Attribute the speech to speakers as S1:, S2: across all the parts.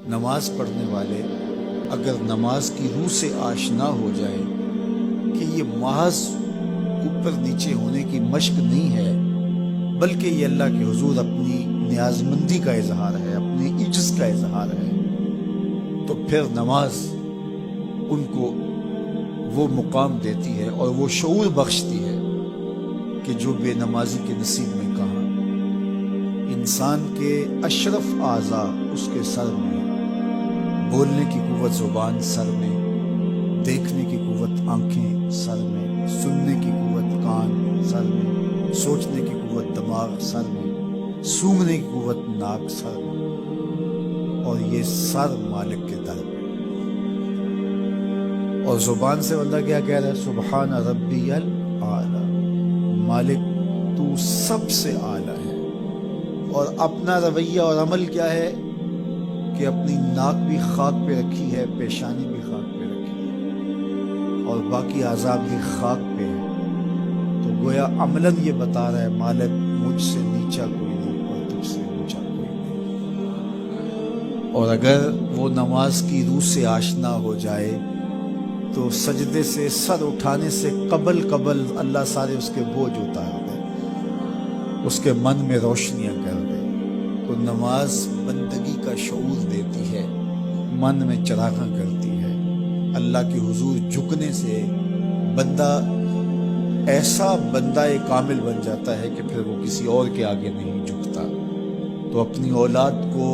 S1: نماز پڑھنے والے اگر نماز کی روح سے آشنا ہو جائے کہ یہ محض اوپر نیچے ہونے کی مشق نہیں ہے، بلکہ یہ اللہ کے حضور اپنی نیازمندی کا اظہار ہے، اپنی عجز کا اظہار ہے، تو پھر نماز ان کو وہ مقام دیتی ہے اور وہ شعور بخشتی ہے کہ جو بے نمازی کے نصیب میں کہاں۔ انسان کے اشرف اعضاء اس کے سر میں، بولنے کی قوت زبان سر میں، دیکھنے کی قوت آنکھیں سر میں، سننے کی قوت کان سر میں، سوچنے کی قوت دماغ سر میں، سونگھنے کی قوت ناک سر میں، اور یہ سر مالک کے در پہ۔ اور زبان سے اللہ کیا کہہ رہا ہے؟ سبحان ربی الاعلی، مالک تو سب سے اعلیٰ ہے۔ اور اپنا رویہ اور عمل کیا ہے کہ اپنی ناک بھی خاک پہ رکھی ہے، پیشانی بھی خاک پہ رکھی ہے، اور باقی اعضاء بھی خاک پہ ہے۔ تو گویا عملاً یہ بتا رہا ہے مالک مجھ سے نیچا کوئی نہیں اور تجھ سے اونچا کوئی نہیں۔ اور اگر وہ نماز کی روح سے آشنا ہو جائے تو سجدے سے سر اٹھانے سے قبل اللہ سارے اس کے بوجھ اتار دے، اس کے من میں روشنیاں کر دے۔ تو نماز بندگی کا شعور دیتی ہے، من میں چراغاں کرتی ہے۔ اللہ کے حضور جھکنے سے بندہ ایسا بندہ کامل بن جاتا ہے کہ پھر وہ کسی اور کے آگے نہیں جھکتا۔ تو اپنی اولاد کو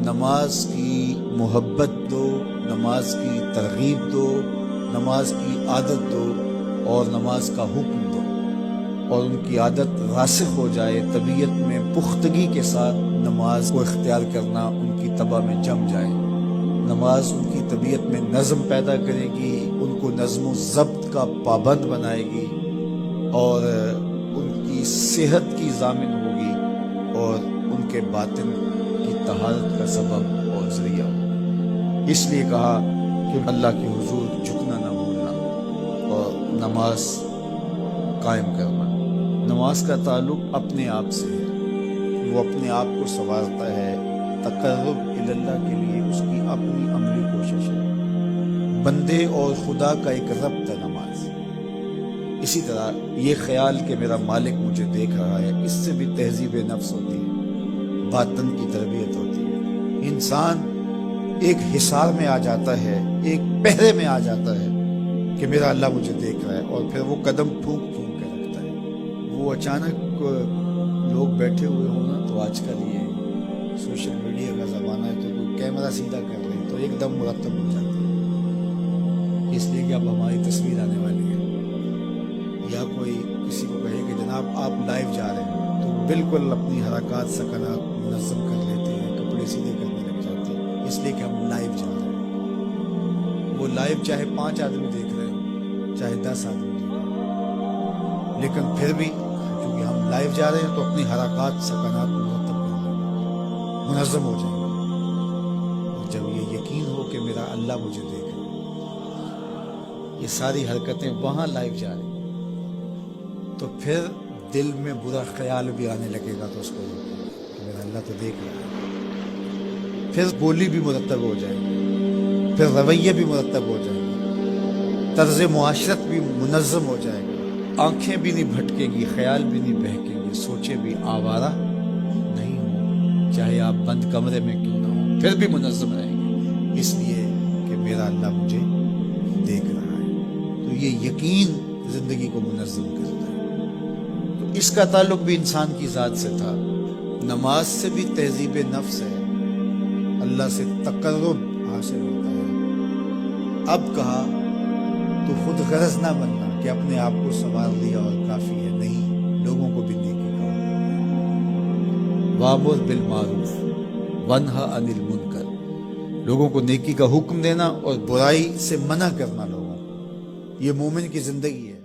S1: نماز کی محبت دو، نماز کی ترغیب دو، نماز کی عادت دو اور نماز کا حکم دو، اور ان کی عادت راسخ ہو جائے، طبیعت میں پختگی کے ساتھ نماز کو اختیار کرنا ان کی طبع میں جم جائے۔ نماز ان کی طبیعت میں نظم پیدا کرے گی، ان کو نظم و ضبط کا پابند بنائے گی، اور ان کی صحت کی ضامن ہوگی، اور ان کے باطن کی طہارت کا سبب اور ذریعہ ہوگی۔ اس لیے کہا کہ اللہ کے حضور جھکنا نہ بھولنا اور نماز قائم کرنا۔ نماز کا تعلق اپنے آپ سے ہے، وہ اپنے آپ کو سنوارتا ہے، تقرب اللہ کے لیے اس کی اپنی عملی کوشش ہے۔ بندے اور خدا کا ایک ربط ہے نماز۔ اسی طرح یہ خیال کہ میرا مالک مجھے دیکھ رہا ہے، اس سے بھی تہذیب نفس ہوتی ہے، باطن کی تربیت ہوتی ہے۔ انسان ایک حصار میں آ جاتا ہے، ایک پہرے میں آ جاتا ہے کہ میرا اللہ مجھے دیکھ رہا ہے، اور پھر وہ قدم پھونک پھونک کے رکھتا ہے۔ وہ اچانک لوگ بیٹھے ہوئے ہوں نا، تو آج کل یہ سوشل میڈیا کا زمانہ ہے، تو کوئی کیمرہ سیدھا کر لے تو ایک دم مرتب ہو جاتا ہے، اس لیے کہ اب ہماری تصویر آنے والی ہے۔ یا کوئی کسی کو کہے کہ جناب آپ لائیو جا رہے ہیں، تو بالکل اپنی حرکات سکنات منظم کر لیتے ہیں، کپڑے سیدھے کرنے لگ جاتے ہیں، اس لیے کہ ہم لائیو جا رہے ہیں۔ وہ لائیو چاہے 5 آدمی دیکھ رہے ہوں، چاہے 10 آدمی دیکھ رہے ہوں، لیکن پھر بھی چونکہ ہم لائیو جا رہے ہیں تو اپنی حرکات سکنات مرتب کر لیں گے، منظم ہو جائیں گے۔ اور جب یہ یقین ہو کہ میرا اللہ مجھے دیکھ رہا ہے، یہ ساری حرکتیں وہاں لائیو جا رہی ہیں، تو پھر دل میں برا خیال بھی آنے لگے گا تو اس کو کہ میرا اللہ تو دیکھ رہا ہے۔ پھر بولی بھی مرتب ہو جائے گی، پھر رویہ بھی مرتب ہو جائے گا، طرز معاشرت بھی منظم ہو جائے گا، آنکھیں بھی نہیں بھٹکیں گی، خیال بھی نہیں بہکیں گے، سوچیں بھی آوارہ نہیں ہوں، چاہے آپ بند کمرے میں کیوں نہ ہوں، پھر بھی منظم رہیں گے، اس لیے کہ میرا اللہ مجھے دیکھ رہا ہے۔ تو یہ یقین زندگی کو منظم کرتا ہے۔ تو اس کا تعلق بھی انسان کی ذات سے تھا۔ نماز سے بھی تہذیب نفس ہے، اللہ سے تقرب حاصل ہوتا ہے۔ اب کہا تو خود غرض نہ بننا کہ اپنے آپ کو سنوار لیا اور کافی ہے، نہیں، لوگوں کو بھی نیکی کہو۔ وَأْمُرْ بِالْمَعْرُوفِ وَانْهَ عَنِ الْمُنْكَرِ، لوگوں کو نیکی کا حکم دینا اور برائی سے منع کرنا لوگوں کو، یہ مومن کی زندگی ہے۔